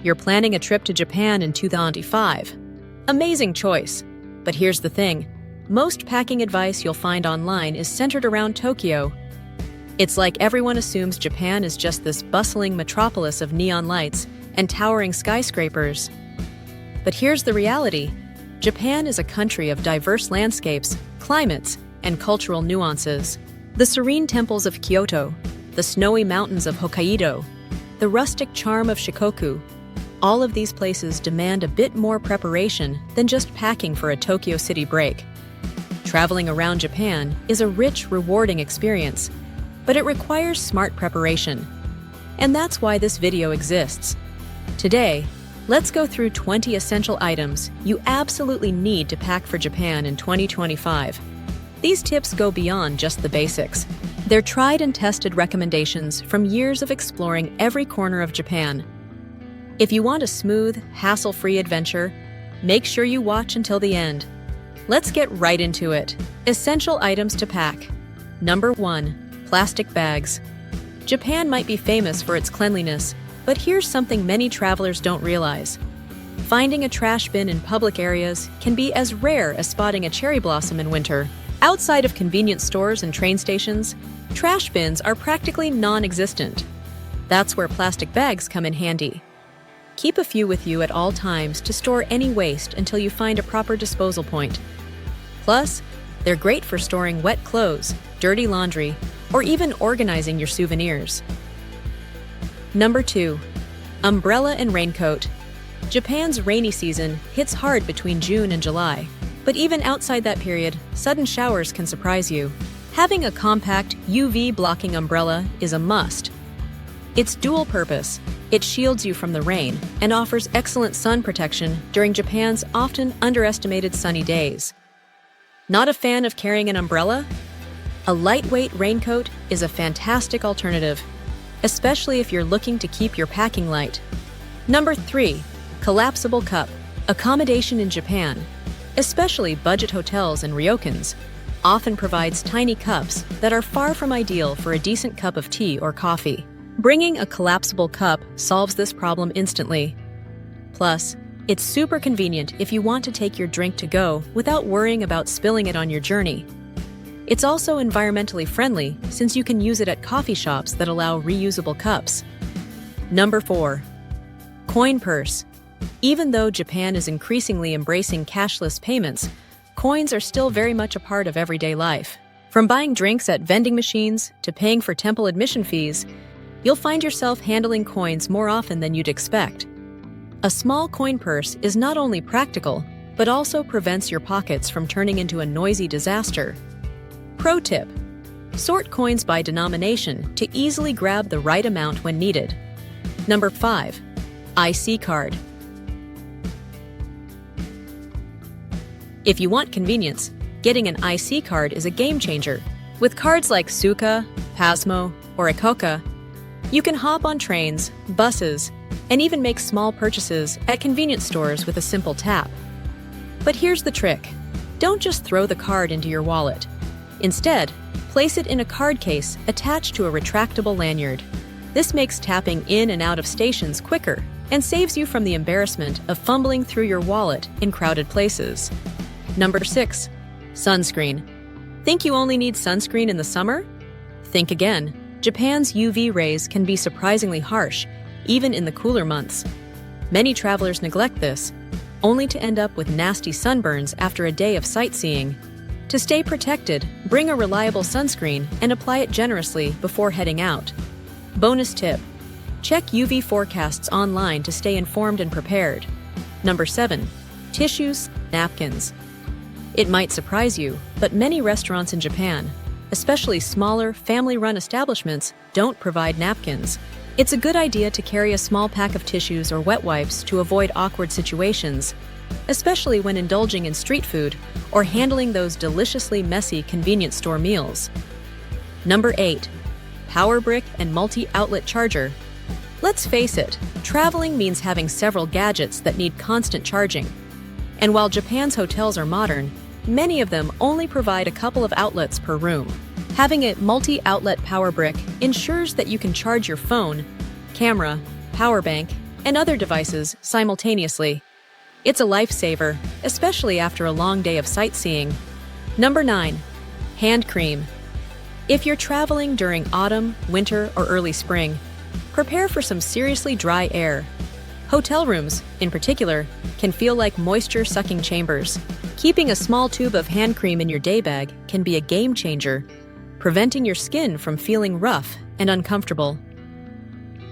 You're planning a trip to Japan in 2025. Amazing choice. But here's the thing. Most packing advice you'll find online is centered around Tokyo. It's like everyone assumes Japan is just this bustling metropolis of neon lights and towering skyscrapers. But here's the reality. Japan is a country of diverse landscapes, climates, and cultural nuances. The serene temples of Kyoto, the snowy mountains of Hokkaido, the rustic charm of Shikoku, all of these places demand a bit more preparation than just packing for a Tokyo City break. Traveling around Japan is a rich, rewarding experience, but it requires smart preparation. And that's why this video exists. Today, let's go through 20 essential items you absolutely need to pack for Japan in 2025. These tips go beyond just the basics. They're tried and tested recommendations from years of exploring every corner of Japan. If you want a smooth, hassle-free adventure, make sure you watch until the end. Let's get right into it. Essential items to pack. Number 1. Plastic bags. Japan might be famous for its cleanliness, but here's something many travelers don't realize. Finding a trash bin in public areas can be as rare as spotting a cherry blossom in winter. Outside of convenience stores and train stations, trash bins are practically non-existent. That's where plastic bags come in handy. Keep a few with you at all times to store any waste until you find a proper disposal point. Plus, they're great for storing wet clothes, dirty laundry, or even organizing your souvenirs. Number 2. Umbrella and raincoat. Japan's rainy season hits hard between June and July, but even outside that period, sudden showers can surprise you. Having a compact UV-blocking umbrella is a must. It's dual purpose. It shields you from the rain and offers excellent sun protection during Japan's often underestimated sunny days. Not a fan of carrying an umbrella? A lightweight raincoat is a fantastic alternative, especially if you're looking to keep your packing light. Number 3. Collapsible cup. Accommodation in Japan, especially budget hotels and ryokans, often provides tiny cups that are far from ideal for a decent cup of tea or coffee. Bringing a collapsible cup solves this problem instantly. Plus, it's super convenient if you want to take your drink to go without worrying about spilling it on your journey. It's also environmentally friendly since you can use it at coffee shops that allow reusable cups. Number 4. Coin purse. Even though Japan is increasingly embracing cashless payments, coins are still very much a part of everyday life. From buying drinks at vending machines to paying for temple admission fees, you'll find yourself handling coins more often than you'd expect. A small coin purse is not only practical, but also prevents your pockets from turning into a noisy disaster. Pro tip: sort coins by denomination to easily grab the right amount when needed. Number 5. IC card. If you want convenience, getting an IC card is a game changer. With cards like Suica, Pasmo, or Ikoka, you can hop on trains, buses, and even make small purchases at convenience stores with a simple tap. But here's the trick. Don't just throw the card into your wallet. Instead, place it in a card case attached to a retractable lanyard. This makes tapping in and out of stations quicker and saves you from the embarrassment of fumbling through your wallet in crowded places. Number 6. Sunscreen. Think you only need sunscreen in the summer? Think again. Japan's UV rays can be surprisingly harsh, even in the cooler months. Many travelers neglect this, only to end up with nasty sunburns after a day of sightseeing. To stay protected, bring a reliable sunscreen and apply it generously before heading out. Bonus tip: check UV forecasts online to stay informed and prepared. Number 7. Tissues, napkins. It might surprise you, but many restaurants in Japan, especially smaller, family-run establishments, don't provide napkins. It's a good idea to carry a small pack of tissues or wet wipes to avoid awkward situations, especially when indulging in street food or handling those deliciously messy convenience store meals. Number 8. Power brick and multi-outlet charger. Let's face it, traveling means having several gadgets that need constant charging. And while Japan's hotels are modern, many of them only provide a couple of outlets per room. Having a multi-outlet power brick ensures that you can charge your phone, camera, power bank, and other devices simultaneously. It's a lifesaver, especially after a long day of sightseeing. Number 9. Hand cream. If you're traveling during autumn, winter, or early spring, prepare for some seriously dry air. Hotel rooms, in particular, can feel like moisture-sucking chambers. Keeping a small tube of hand cream in your day bag can be a game changer, preventing your skin from feeling rough and uncomfortable.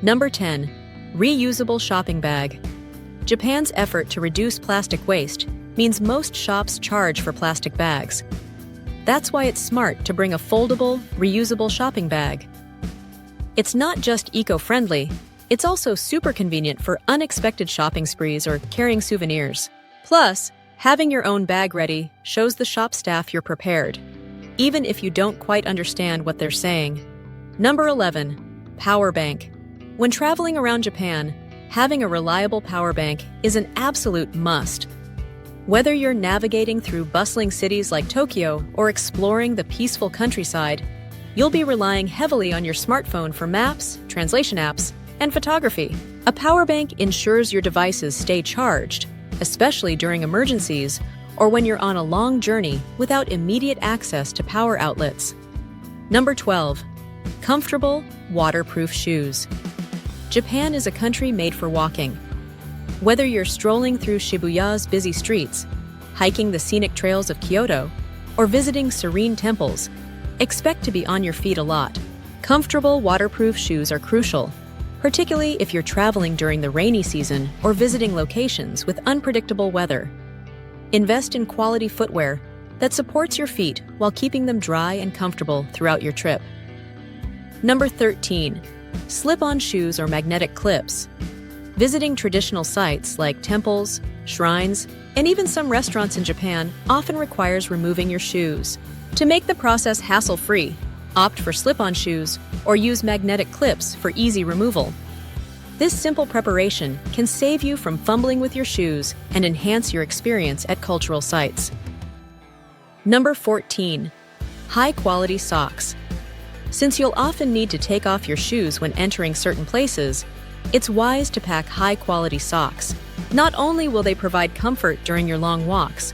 Number 10. Reusable shopping bag. Japan's effort to reduce plastic waste means most shops charge for plastic bags. That's why it's smart to bring a foldable, reusable shopping bag. It's not just eco-friendly, it's also super convenient for unexpected shopping sprees or carrying souvenirs. Plus, having your own bag ready shows the shop staff you're prepared, even if you don't quite understand what they're saying. Number 11. Power bank. When traveling around Japan, having a reliable power bank is an absolute must. Whether you're navigating through bustling cities like Tokyo or exploring the peaceful countryside, you'll be relying heavily on your smartphone for maps, translation apps, and photography. A power bank ensures your devices stay charged, especially during emergencies or when you're on a long journey without immediate access to power outlets. Number 12. Comfortable, waterproof shoes. Japan is a country made for walking. Whether you're strolling through Shibuya's busy streets, hiking the scenic trails of Kyoto, or visiting serene temples, expect to be on your feet a lot. Comfortable, waterproof shoes are crucial, particularly if you're traveling during the rainy season or visiting locations with unpredictable weather. Invest in quality footwear that supports your feet while keeping them dry and comfortable throughout your trip. Number 13. Slip-on shoes or magnetic clips. Visiting traditional sites like temples, shrines, and even some restaurants in Japan often requires removing your shoes. To make the process hassle-free, opt for slip-on shoes or use magnetic clips for easy removal. This simple preparation can save you from fumbling with your shoes and enhance your experience at cultural sites. Number 14. High-quality socks. Since you'll often need to take off your shoes when entering certain places, it's wise to pack high-quality socks. Not only will they provide comfort during your long walks,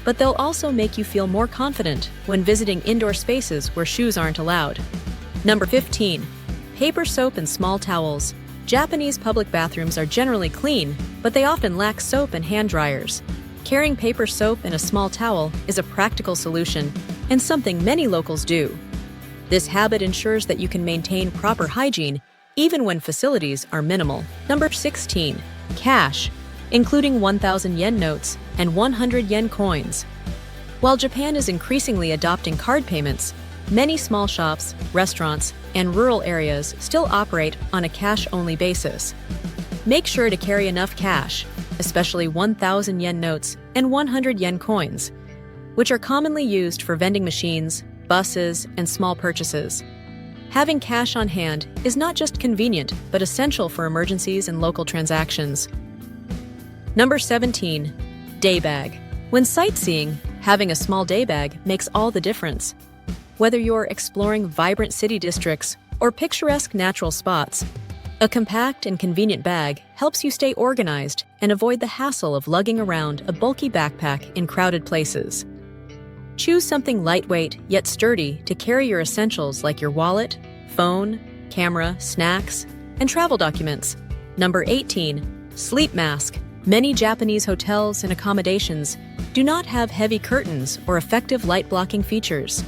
but they'll also make you feel more confident when visiting indoor spaces where shoes aren't allowed. Number 15. Paper soap and small towels. Japanese public bathrooms are generally clean, but they often lack soap and hand dryers. Carrying paper soap and a small towel is a practical solution and something many locals do. This habit ensures that you can maintain proper hygiene even when facilities are minimal. Number 16. Cash, including 1,000 yen notes and 100 yen coins. While Japan is increasingly adopting card payments, many small shops, restaurants, and rural areas still operate on a cash-only basis. Make sure to carry enough cash, especially 1,000 yen notes and 100 yen coins, which are commonly used for vending machines, buses, and small purchases. Having cash on hand is not just convenient, but essential for emergencies and local transactions. Number 17. Day bag. When sightseeing, having a small day bag makes all the difference. Whether you're exploring vibrant city districts or picturesque natural spots, a compact and convenient bag helps you stay organized and avoid the hassle of lugging around a bulky backpack in crowded places. Choose something lightweight yet sturdy to carry your essentials like your wallet, phone, camera, snacks, and travel documents. Number 18. Sleep mask. Many Japanese hotels and accommodations do not have heavy curtains or effective light-blocking features.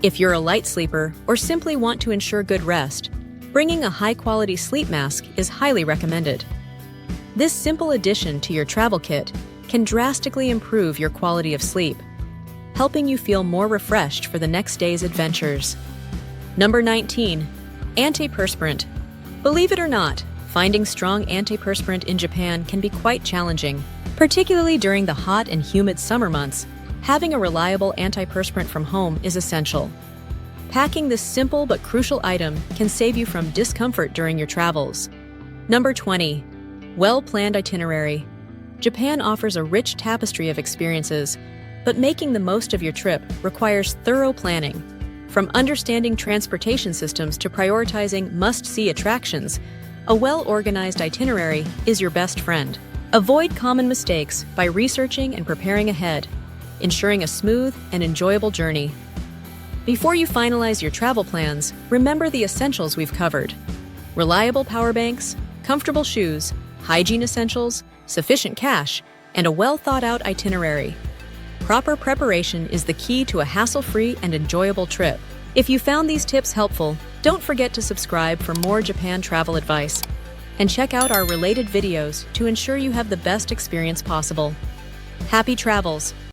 If you're a light sleeper or simply want to ensure good rest, bringing a high-quality sleep mask is highly recommended. This simple addition to your travel kit can drastically improve your quality of sleep, helping you feel more refreshed for the next day's adventures. Number 19. Antiperspirant. Believe it or not, finding strong antiperspirant in Japan can be quite challenging. Particularly during the hot and humid summer months, having a reliable antiperspirant from home is essential. Packing this simple but crucial item can save you from discomfort during your travels. Number 20. Well-planned itinerary. Japan offers a rich tapestry of experiences, but making the most of your trip requires thorough planning. From understanding transportation systems to prioritizing must-see attractions, A well-organized itinerary is your best friend. Avoid common mistakes by researching and preparing ahead, ensuring a smooth and enjoyable journey. Before you finalize your travel plans, remember the essentials we've covered: reliable power banks, comfortable shoes, hygiene essentials, sufficient cash, and a well-thought-out itinerary. Proper preparation is the key to a hassle-free and enjoyable trip. If you found these tips helpful, don't forget to subscribe for more Japan travel advice, and check out our related videos to ensure you have the best experience possible. Happy travels!